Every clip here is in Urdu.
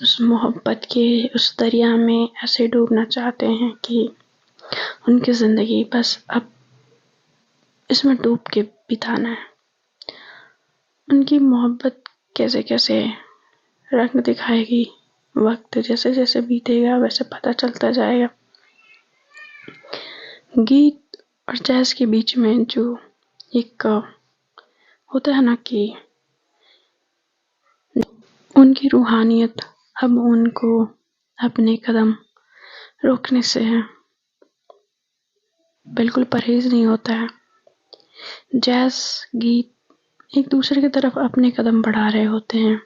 اس محبت کے اس دریا میں ایسے ڈوبنا چاہتے ہیں کہ ان کی زندگی بس اب اس میں ڈوب کے بتانا ہے. ان کی محبت کیسے کیسے رنگ دکھائے گی، وقت جیسے جیسے بیتے گا ویسے پتہ چلتا جائے گا. گیت اور جیز کے بیچ میں جو ایک ہوتا ہے نا کہ ان کی روحانیت اب ان کو اپنے قدم روکنے سے بالکل پرہیز نہیں ہوتا ہے. جیز گیت ایک دوسرے کی طرف اپنے قدم بڑھا رہے ہوتے ہیں.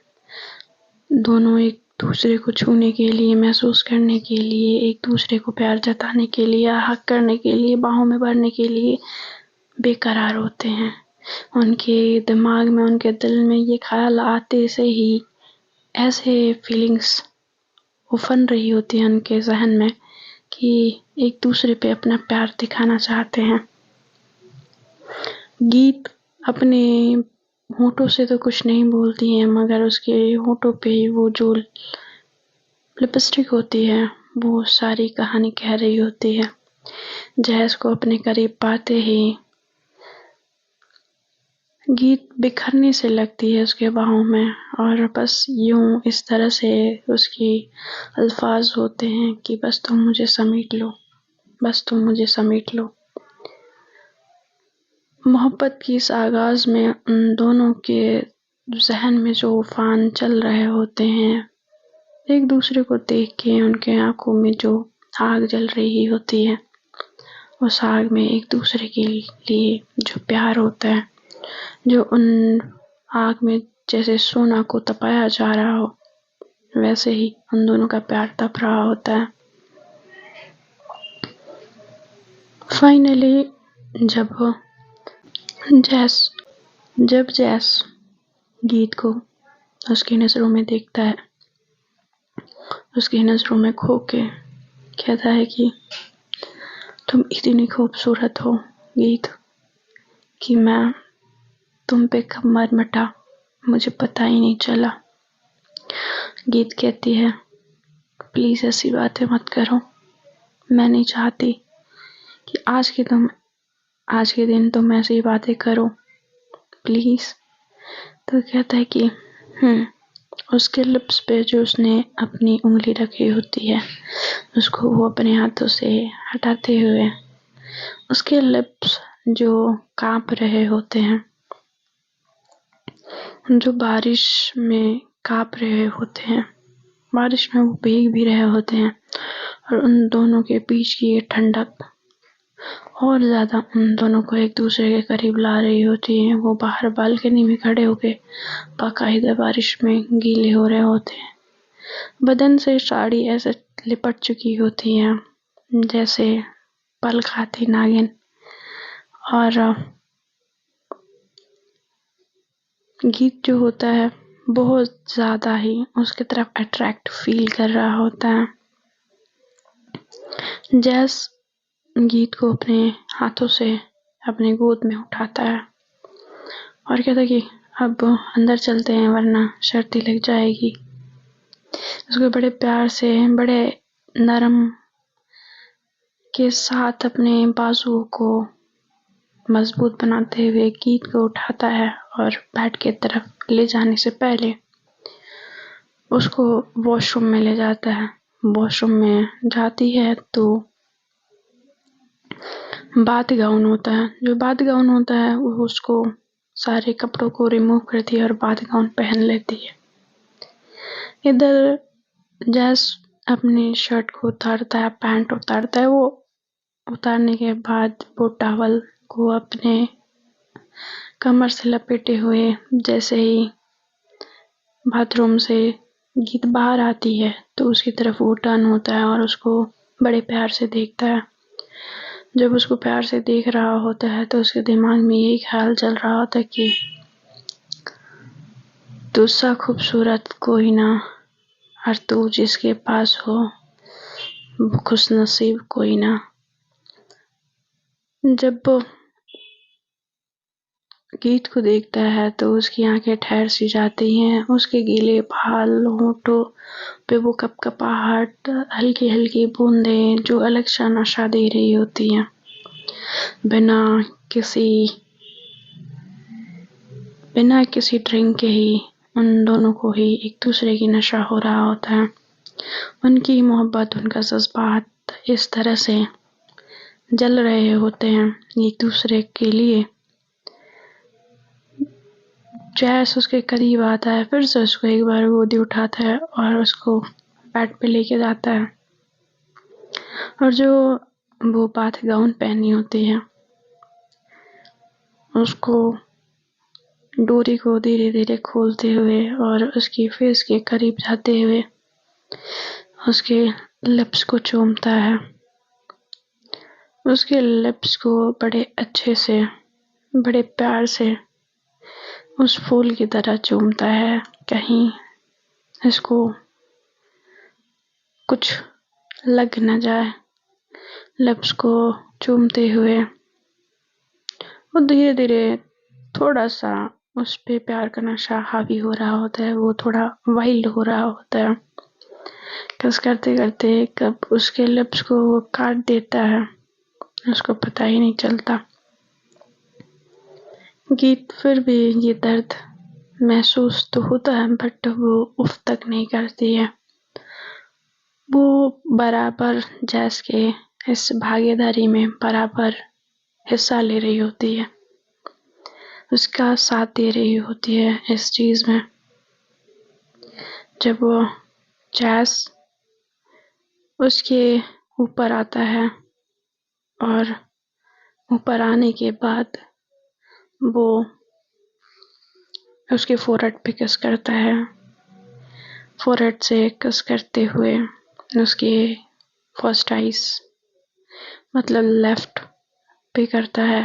دونوں ایک دوسرے کو چھونے کے لیے، محسوس کرنے کے لیے، ایک دوسرے کو پیار جتانے کے لیے، حق کرنے کے لیے، باہوں میں بھرنے کے لیے بے قرار ہوتے ہیں. ان کے دماغ میں، ان کے دل میں یہ خیال آتے سے ہی ایسے فیلنگس افن رہی ہوتی ہیں ان کے ذہن میں کہ ایک دوسرے پہ اپنا پیار دکھانا چاہتے ہیں. گیت اپنے ہونٹوں سے تو کچھ نہیں بولتی ہیں، مگر اس کے ہونٹوں پہ وہ جو لپسٹک ہوتی ہے وہ ساری کہانی کہہ رہی ہوتی ہے. جہیز کو اپنے قریب پاتے ہی گیت بکھرنے سے لگتی ہے اس کے باہوں میں، اور بس یوں اس طرح سے اس کی الفاظ ہوتے ہیں کہ بس تم مجھے سمیٹ لو، بس تم مجھے سمیٹ لو. محبت کی اس آغاز میں ان دونوں کے ذہن میں جو عفان چل رہے ہوتے ہیں، ایک دوسرے کو دیکھ کے ان کے آنکھوں میں جو آگ جل رہی ہوتی ہے، اس آگ میں ایک دوسرے کے لیے جو پیار ہوتا ہے، جو ان آگ میں جیسے سونا کو تپایا جا رہا ہو ویسے ہی ان دونوں کا پیار تپ رہا ہوتا ہے. فائنلی جب جیس گیت کو اس کی نظروں میں دیکھتا ہے، اس کی نظروں میں کھو کے کہتا ہے کہ تم اتنی خوبصورت ہو گیت کہ میں تم پہ کب مر مٹا مجھے پتہ ہی نہیں چلا. گیت کہتی ہے پلیز ایسی باتیں مت کرو، میں نہیں چاہتی کہ آج کے دن تم ایسی باتیں کرو پلیز. تو کہتا ہے کہ اس کے لپس پہ جو اس نے اپنی انگلی رکھی ہوتی ہے اس کو وہ اپنے ہاتھوں سے ہٹاتے ہوئے اس کے لپس جو کانپ رہے ہوتے ہیں، جو بارش میں کانپ رہے ہوتے ہیں، بارش میں وہ بھیگ بھی رہے ہوتے ہیں، اور ان دونوں کے بیچ کی یہ ٹھنڈک اور زیادہ ان دونوں کو ایک دوسرے کے قریب لا رہی ہوتی ہے. وہ باہر بالکنی میں کھڑے ہو کے باقاعدہ بارش میں گیلے ہو رہے ہوتے ہیں. بدن سے ساڑی ایسے لپٹ چکی ہوتی ہے جیسے پل کھاتی ناگن، اور گیت جو ہوتا ہے بہت زیادہ ہی اس کی طرف اٹریکٹ فیل کر رہا ہوتا ہے. جیس گیت کو اپنے ہاتھوں سے اپنے گود میں اٹھاتا ہے اور کہتا ہے کہ اب اندر چلتے ہیں ورنہ سردی لگ جائے گی. اس کو بڑے پیار سے، بڑے نرم کے ساتھ اپنے بازو کو مضبوط بناتے ہوئے گیت کو اٹھاتا ہے اور بیڈ کی طرف لے جانے سے پہلے اس کو واش روم میں لے جاتا ہے. واش روم میں جاتی ہے تو بات گاؤن ہوتا ہے، جو بات گاؤن ہوتا ہے وہ اس کو سارے کپڑوں کو ریموو کرتی ہے اور بات گاؤن پہن لیتی ہے. ادھر جیس اپنی شرٹ کو اتارتا ہے، پینٹ اتارتا ہے. وہ اتارنے کے بعد وہ ٹاول کو اپنے کمر سے لپیٹے ہوئے جیسے ہی باتھ روم سے گیت باہر آتی ہے تو اس کی طرف وہ ٹرن ہوتا ہے اور اس کو بڑے پیار سے دیکھتا ہے. جب اس کو پیار سے دیکھ رہا ہوتا ہے تو اس کے دماغ میں یہی خیال چل رہا ہوتا ہے کہ تجھ سا خوبصورت کوئی نہ، اور تو جس کے پاس ہو وہ خوش نصیب کوئی نہ. جب گیت کو دیکھتا ہے تو اس کی آنکھیں ٹھہر سی جاتی ہیں، اس کے گیلے بال ہونٹوں پہ وہ کپکپاہٹ، ہلکی ہلکی بوندیں جو الگ سا نشہ دے رہی ہوتی ہیں۔ بنا کسی ڈرنک کے ہی ان دونوں کو ہی ایک دوسرے کی نشہ ہو رہا ہوتا ہے۔ ان کی محبت، ان کا جذبات اس طرح سے جل رہے ہوتے ہیں ایک دوسرے کے لیے۔ جیس اس کے قریب آتا ہے، پھر سے اس کو ایک بار گودی اٹھاتا ہے اور اس کو بیڈ پہ لے کے جاتا ہے، اور جو وہ بات گاؤن پہنی ہوتی ہے اس کو ڈوری کو دھیرے دھیرے کھولتے ہوئے اور اس کی فیس کے قریب جاتے ہوئے اس کے لپس کو چومتا ہے، اس کے لپس کو بڑے اچھے سے، بڑے پیار سے اس پھول کی طرح چومتا ہے، کہیں اس کو کچھ لگ نہ جائے۔ لپس کو چومتے ہوئے وہ دھیرے دھیرے تھوڑا سا اس پہ پیار کا نشہ حاوی ہو رہا ہوتا ہے، وہ تھوڑا وائلڈ ہو رہا ہوتا ہے۔ کس کرتے کرتے کب اس کے لپس کو وہ کاٹ دیتا ہے، اس کو پتہ ہی نہیں چلتا۔ گیت پھر بھی یہ درد محسوس تو ہوتا ہے، بٹ وہ اف تک نہیں کرتی ہے۔ وہ برابر جیس کے اس بھاگے داری میں برابر حصہ لے رہی ہوتی ہے، اس کا ساتھ دے رہی ہوتی ہے اس چیز میں۔ جب وہ جیس اس کے اوپر آتا ہے اور اوپر آنے کے بعد وہ اس کے فورہیڈ پہ کس کرتا ہے، فورہیڈ سے کس کرتے ہوئے اس کے فرسٹ آئیز مطلب لیفٹ پہ کرتا ہے،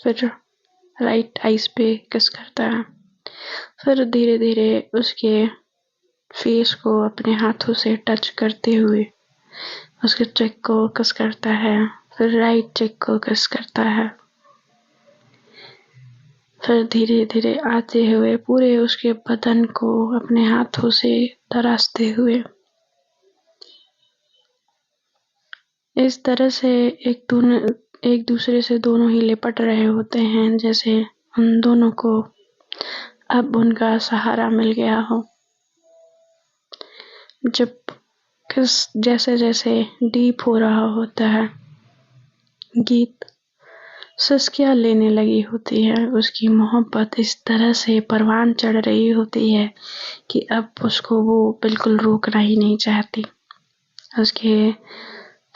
پھر رائٹ آئیز پہ کس کرتا ہے، پھر دھیرے دھیرے اس کے فیس کو اپنے ہاتھوں سے ٹچ کرتے ہوئے اس کے چیک کو کس کرتا ہے، پھر رائٹ چیک کو کس کرتا ہے، پھر دھیرے دھیرے آتے ہوئے پورے اس کے بدن کو اپنے ہاتھوں سے تراشتے ہوئے اس طرح سے ایک دوسرے سے دونوں ہی لپٹ رہے ہوتے ہیں جیسے ان دونوں کو اب ان کا سہارا مل گیا ہو۔ جب جیسے جیسے ڈیپ ہو رہا ہوتا ہے، گیت سسکیاں لینے لگی ہوتی ہے، اس کی محبت اس طرح سے پروان چڑھ رہی ہوتی ہے کہ اب اس کو وہ بالکل روکنا ہی نہیں چاہتی۔ اس کے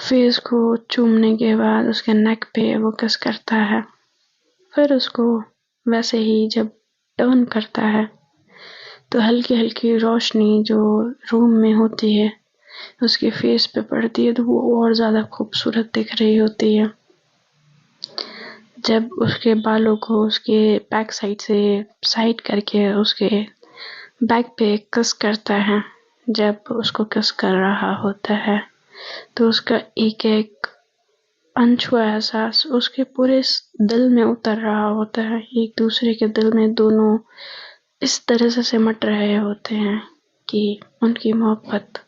فیس کو چومنے کے بعد اس کے نیک پہ وہ کس کرتا ہے، پھر اس کو ویسے ہی جب ٹرن کرتا ہے تو ہلکی ہلکی روشنی جو روم میں ہوتی ہے اس کے فیس پہ پڑتی ہے تو وہ اور زیادہ خوبصورت دکھ رہی ہوتی ہے۔ جب اس کے بالوں کو اس کے بیک سائڈ سے سائڈ کر کے اس کے بیک پہ کس کرتا ہے، جب اس کو کس کر رہا ہوتا ہے تو اس کا ایک ایک انچھوا احساس اس کے پورے دل میں اتر رہا ہوتا ہے۔ ایک دوسرے کے دل میں دونوں اس طرح سے سمٹ رہے ہوتے ہیں کہ ان کی محبت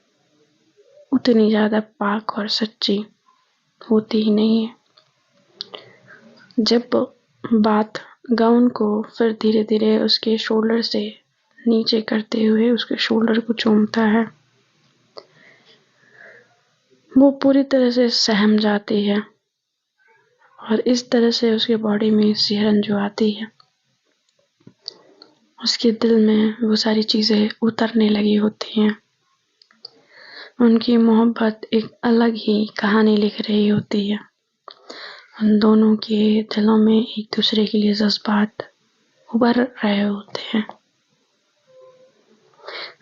اتنی زیادہ پاک اور سچی ہوتی ہی نہیں ہے۔ جب بات گاؤن کو پھر دھیرے دھیرے اس کے شولڈر سے نیچے کرتے ہوئے اس کے شولڈر کو چومتا ہے، وہ پوری طرح سے سہم جاتی ہے اور اس طرح سے اس کے باڈی میں سیہرن جو آتی ہے، اس کے دل میں وہ ساری چیزیں اترنے لگی ہوتی ہیں۔ ان کی محبت ایک الگ ہی کہانی لکھ رہی ہوتی ہے۔ ان دونوں کے دلوں میں ایک دوسرے کے لیے جذبات ابھر رہے ہوتے ہیں۔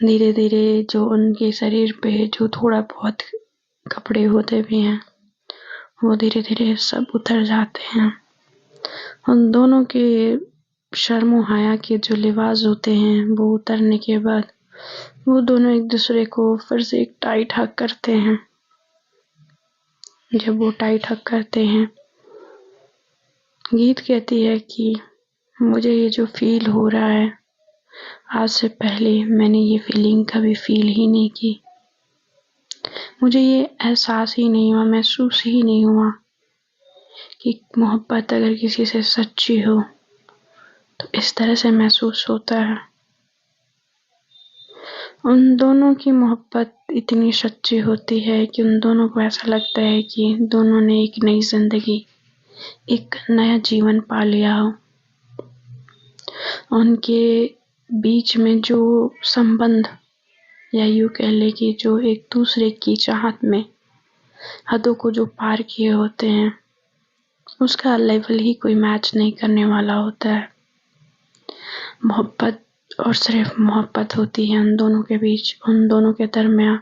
دھیرے دھیرے جو ان کے شریر پہ جو تھوڑا بہت کپڑے ہوتے بھی ہیں وہ دھیرے دھیرے سب اتر جاتے ہیں۔ ان دونوں کے شرم و حیا کے جو لباس ہوتے ہیں وہ اترنے کے بعد وہ دونوں ایک دوسرے کو پھر سے ایک ٹائٹ ہگ کرتے ہیں۔ جب وہ ٹائٹ ہگ کرتے ہیں، گیت کہتی ہے کہ مجھے یہ جو فیل ہو رہا ہے، آج سے پہلے میں نے یہ فیلنگ کبھی فیل ہی نہیں کی. مجھے یہ احساس ہی نہیں ہوا، محسوس ہی نہیں ہوا کہ محبت اگر کسی سے سچی ہو تو اس طرح سے محسوس ہوتا ہے. ان دونوں کی محبت اتنی سچی ہوتی ہے کہ ان دونوں کو ایسا لگتا ہے کہ دونوں نے ایک نئی زندگی، ایک نیا جیون پا لیا ہو. ان کے بیچ میں جو سمبند، یا یوں کہہ لے کہ جو ایک دوسرے کی چاہت میں حدوں کو جو پار کیے ہوتے ہیں، اس کا لیول ہی کوئی میچ نہیں کرنے والا ہوتا ہے. محبت اور صرف محبت ہوتی ہے ان دونوں کے بیچ، ان دونوں کے درمیان.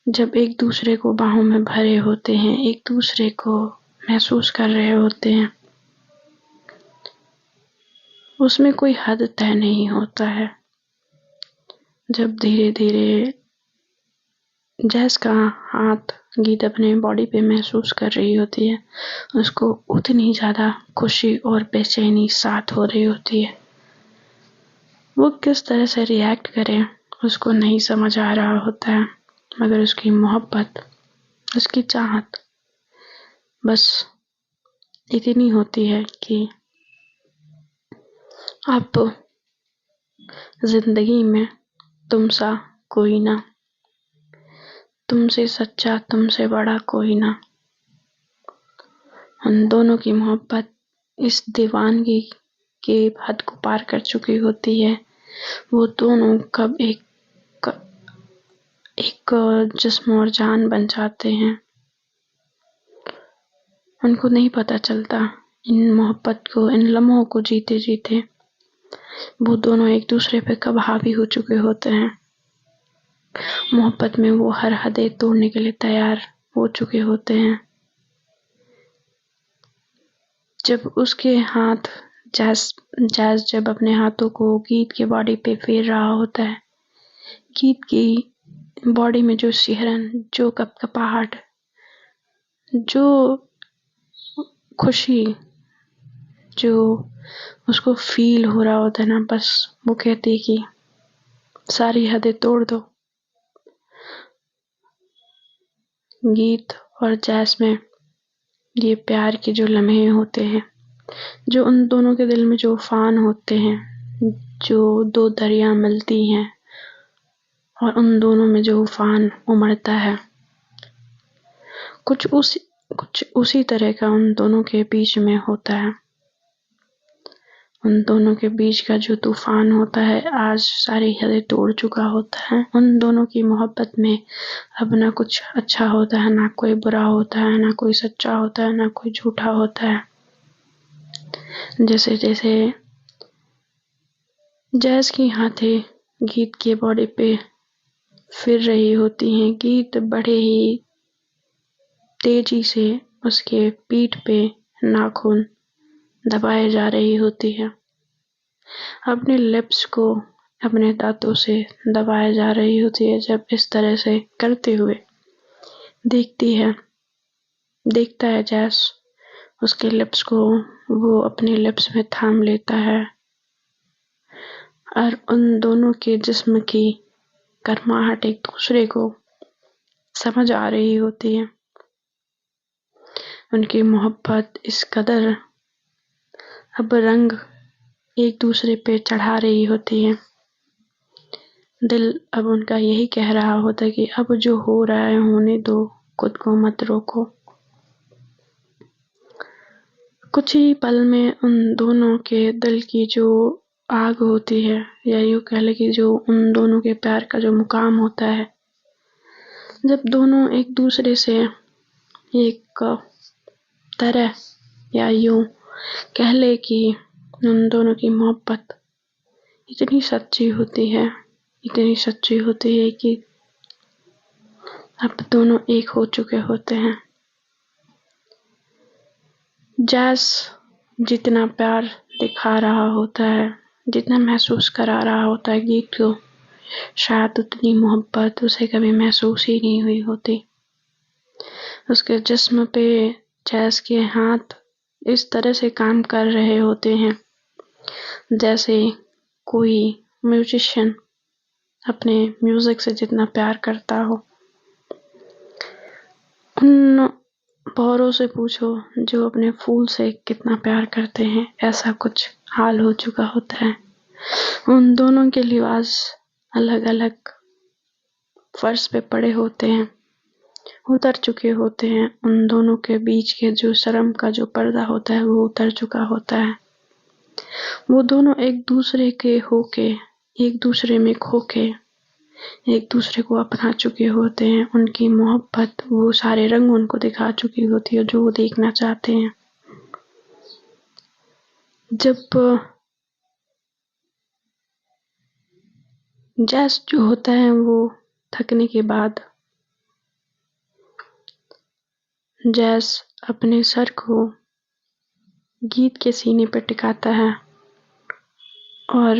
جب ایک دوسرے کو باہوں میں بھرے ہوتے ہیں، ایک دوسرے کو محسوس کر رہے ہوتے ہیں، اس میں کوئی حد طے نہیں ہوتا ہے. جب دھیرے دھیرے جیس کا ہاتھ گیت اپنے باڈی پہ محسوس کر رہی ہوتی ہے، اس کو اتنی زیادہ خوشی اور بے چینی ساتھ ہو رہی ہوتی ہے. وہ کس طرح سے ریئیکٹ کرے اس کو نہیں سمجھ آ رہا ہوتا ہے، مگر اس کی محبت، اس کی چاہت بس اتنی ہوتی ہے کہ اب زندگی میں تم سا کوئی نہ، تم سے سچا، تم سے بڑا کوئی نہ. ان دونوں کی محبت اس دیوانگی کے حد کو پار کر چکی ہوتی ہے. وہ دونوں کب ایک جسم اور جان بن جاتے ہیں، ان کو نہیں پتہ چلتا. ان محبت کو، ان لمحوں کو جیتے جیتے وہ دونوں ایک دوسرے پہ کب حاوی ہو چکے ہوتے ہیں. محبت میں وہ ہر حدیں توڑنے کے لیے تیار ہو چکے ہوتے ہیں. جب اس کے ہاتھ جاز جب اپنے ہاتھوں کو گیت کے باڈی پہ پھیر رہا ہوتا ہے، گیت کی باڈی میں جو سہرن، جو کپکپاہٹ، جو خوشی جو اس کو فیل ہو رہا ہوتا ہے نا، بس وہ کہتی ہے کہ ساری حدیں توڑ دو. گیت اور جیس میں یہ پیار کے جو لمحے ہوتے ہیں، جو ان دونوں کے دل میں جو عفان ہوتے ہیں، جو دو دریا ملتی ہیں اور ان دونوں میں جو عفان امڑتا ہے، کچھ اسی طرح کا ان دونوں کے بیچ میں ہوتا ہے. ان دونوں کے بیچ کا جو طوفان ہوتا ہے آج ساری حدیں توڑ چکا ہوتا ہے. ان دونوں کی محبت میں اب نہ کچھ اچھا ہوتا ہے، نہ کوئی برا ہوتا ہے، نہ کوئی سچا ہوتا ہے، نہ کوئی جھوٹا ہوتا ہے. جیسے جیسے جیز کی ہاتھیں گیت کے باڈی پہ پھر رہی ہوتی ہیں، گیت بڑے ہی تیزی سے اس کے پیٹھ پہ ناخن دبائے جا رہی ہوتی ہے، اپنے لپس کو اپنے دانتوں سے دبائے جا رہی ہوتی ہے. جب اس طرح سے کرتے ہوئے دیکھتا ہے جیس اس کے لپس کو، وہ اپنے لپس میں تھام لیتا ہے اور ان دونوں کے جسم کی گرماہٹ ایک دوسرے کو سمجھ آ رہی ہوتی ہے. ان کی محبت اس قدر اب رنگ ایک دوسرے پہ چڑھا رہی ہوتی ہے. دل اب ان کا یہی کہہ رہا ہوتا ہے کہ اب جو ہو رہا ہے ہونے دو، خود کو مت روکو. کچھ ہی پل میں ان دونوں کے دل کی جو آگ ہوتی ہے، یا یوں کہہ لے کہ جو ان دونوں کے پیار کا جو مقام ہوتا ہے، جب دونوں ایک دوسرے سے ایک طرح، یا یوں کہہ لے کہ ان دونوں کی محبت اتنی سچی ہوتی ہے کہ اب دونوں ایک ہو چکے ہوتے ہیں. جیس جتنا پیار دکھا رہا ہوتا ہے، جتنا محسوس کرا رہا ہوتا ہے گیت کو، شاید اتنی محبت اسے کبھی محسوس ہی نہیں ہوئی ہوتی. اس کے جسم پہ جیس کے ہاتھ اس طرح سے کام کر رہے ہوتے ہیں جیسے کوئی میوزیشین اپنے میوزک سے جتنا پیار کرتا ہو، ان بوروں سے پوچھو جو اپنے پھول سے کتنا پیار کرتے ہیں، ایسا کچھ حال ہو چکا ہوتا ہے۔ ان دونوں کے لباس الگ الگ فرش پہ پڑے ہوتے ہیں، اتر چکے ہوتے ہیں، ان دونوں کے بیچ کے جو شرم کا جو پردہ ہوتا ہے وہ اتر چکا ہوتا ہے۔ وہ دونوں ایک دوسرے کے ہو کے، ایک دوسرے میں کھو کے، ایک دوسرے کو اپنا چکے ہوتے ہیں۔ ان کی محبت وہ سارے رنگ ان کو دکھا چکی ہوتی ہے جو وہ دیکھنا چاہتے ہیں۔ جب جیس جو ہوتا ہے وہ تھکنے کے بعد جیس اپنے سر کو گیت کے سینے پہ ٹکاتا ہے اور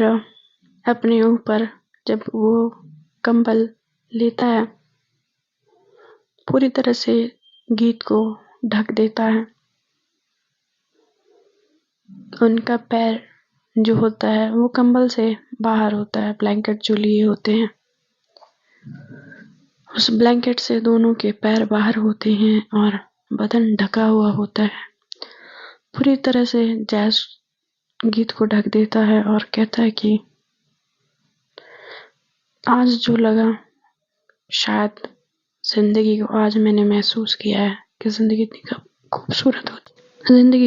اپنے اوپر جب وہ کمبل لیتا ہے پوری طرح سے گیت کو ڈھک دیتا ہے۔ ان کا پیر جو ہوتا ہے وہ کمبل سے باہر ہوتا ہے، بلینکٹ جو لیے ہوتے ہیں اس بلینکٹ سے دونوں کے پیر باہر ہوتے ہیں اور بدن ڈھکا ہوا ہوتا ہے۔ پوری طرح سے جیس گیت کو ڈھک دیتا ہے اور کہتا ہے کہ آج جو لگا، شاید زندگی کو آج میں نے محسوس کیا ہے کہ زندگی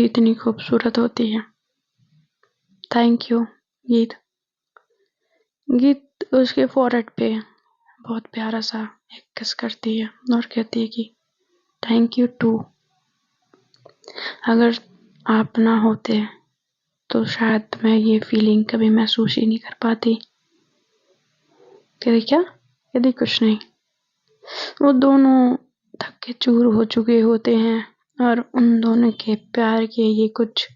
اتنی خوبصورت ہوتی ہے۔ تھینک یو گیت۔ گیت اس کے فورہیڈ پہ بہت پیارا سا ایک کس کرتی ہے اور کہتی ہے کہ تھینک یو ٹو، اگر آپ نہ ہوتے تو شاید میں یہ فیلنگ کبھی محسوس ہی نہیں کر پاتی۔ کہتے کیا؟ کہتے کچھ نہیں۔ وہ دونوں تھک کے چور ہو چکے ہوتے ہیں اور ان دونوں کے پیار کے یہ کچھ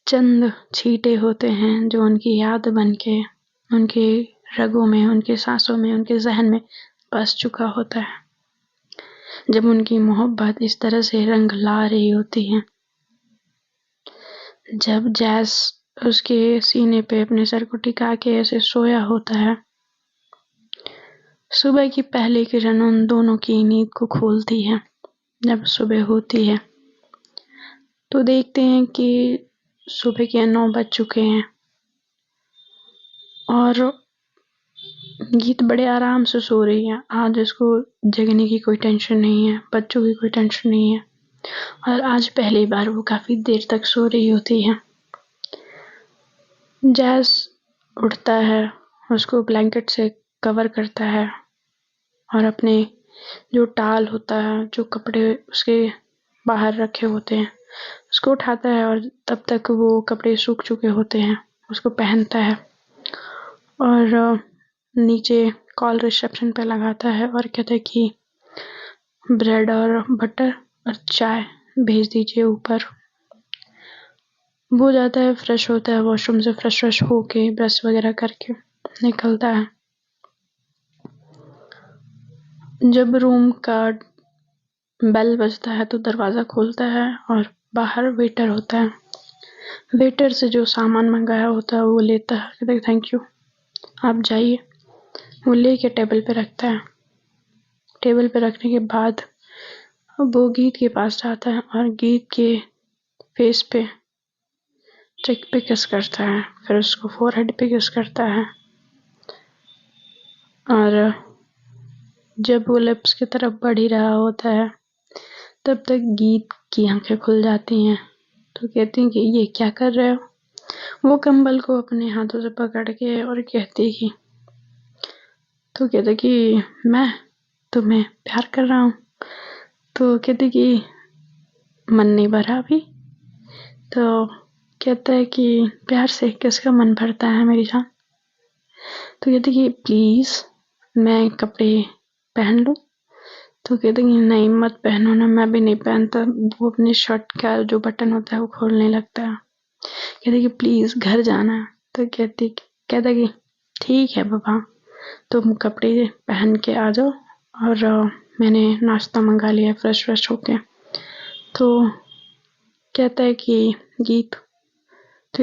چند چھینٹے ہوتے ہیں جو ان کی یاد بن کے ان کے رگوں میں، ان کے سانسوں میں، ان کے ذہن میں بس چکا ہوتا ہے۔ جب ان کی محبت اس طرح سے رنگ لا رہی ہوتی ہے، جب جیس اس کے سینے پہ اپنے سر کو ٹکا کے ایسے سویا ہوتا ہے، صبح کی پہلی کرن ان دونوں کی نیند کو کھولتی ہے۔ جب صبح ہوتی ہے تو دیکھتے ہیں کہ صبح کے 9 بج چکے ہیں اور گیت بڑے آرام سے سو رہی ہے۔ آج اس کو جگنے کی کوئی ٹینشن نہیں ہے، بچوں کی کوئی ٹینشن نہیں ہے اور آج پہلی بار وہ کافی دیر تک سو رہی ہوتی ہے۔ جیس اٹھتا ہے، اس کو بلینکٹ سے کور کرتا ہے اور اپنے جو ٹال ہوتا ہے، جو کپڑے اس کے باہر رکھے ہوتے ہیں اس کو اٹھاتا ہے اور تب تک وہ کپڑے سوکھ چکے ہوتے ہیں اس کو پہنتا ہے اور نیچے کال ریسیپشن پہ لگاتا ہے اور کہتا ہے کہ بریڈ اور بٹر اور چائے بھیج دیجیے اوپر۔ وہ جاتا ہے، فریش ہوتا ہے، واش روم سے فریش ہو کے برش وغیرہ کر کے نکلتا ہے۔ جب روم کا بیل بجتا ہے تو دروازہ کھولتا ہے اور باہر ویٹر ہوتا ہے۔ ویٹر سے جو سامان منگایا ہوتا ہے وہ لیتا ہے، کہتا ہے تھینک یو، آپ جائیے۔ وہ لے کے ٹیبل پہ رکھتا ہے۔ ٹیبل پہ رکھنے کے بعد وہ گیت کے پاس جاتا ہے اور گیت کے فیس پہ چیک پہ کس کرتا ہے، پھر اس کو فورہیڈ پہ کس کرتا ہے اور جب وہ لپس کی طرف بڑھ ہی رہا ہوتا ہے تب تک گیت کی آنکھیں کھل جاتی ہیں تو کہتی ہیں کہ یہ کیا کر رہے ہو؟ وہ کمبل کو اپنے ہاتھوں سے پکڑ کے اور کہتی کہ تو کہتے کہ میں تمہیں پیار کر رہا ہوں۔ تو کہتے کہ من نہیں بھرا ابھی؟ تو کہتا ہے کہ پیار سے کس کا من بھرتا ہے میری جان؟ تو کہتے کہ پلیز میں کپڑے پہن لوں؟ تو کہتے کہ نہیں مت پہنو نا، میں بھی نہیں پہنتا۔ وہ اپنے شرٹ کا جو بٹن ہوتا ہے وہ کھولنے لگتا ہے۔ کہتے کہ پلیز گھر جانا ہے۔ تو کہتا کہ ٹھیک ہے بابا، تم کپڑے پہن کے آ جاؤ اور میں نے ناشتہ منگا لیا فریش ہو کے۔ تو کہتا ہے کہ گیت تو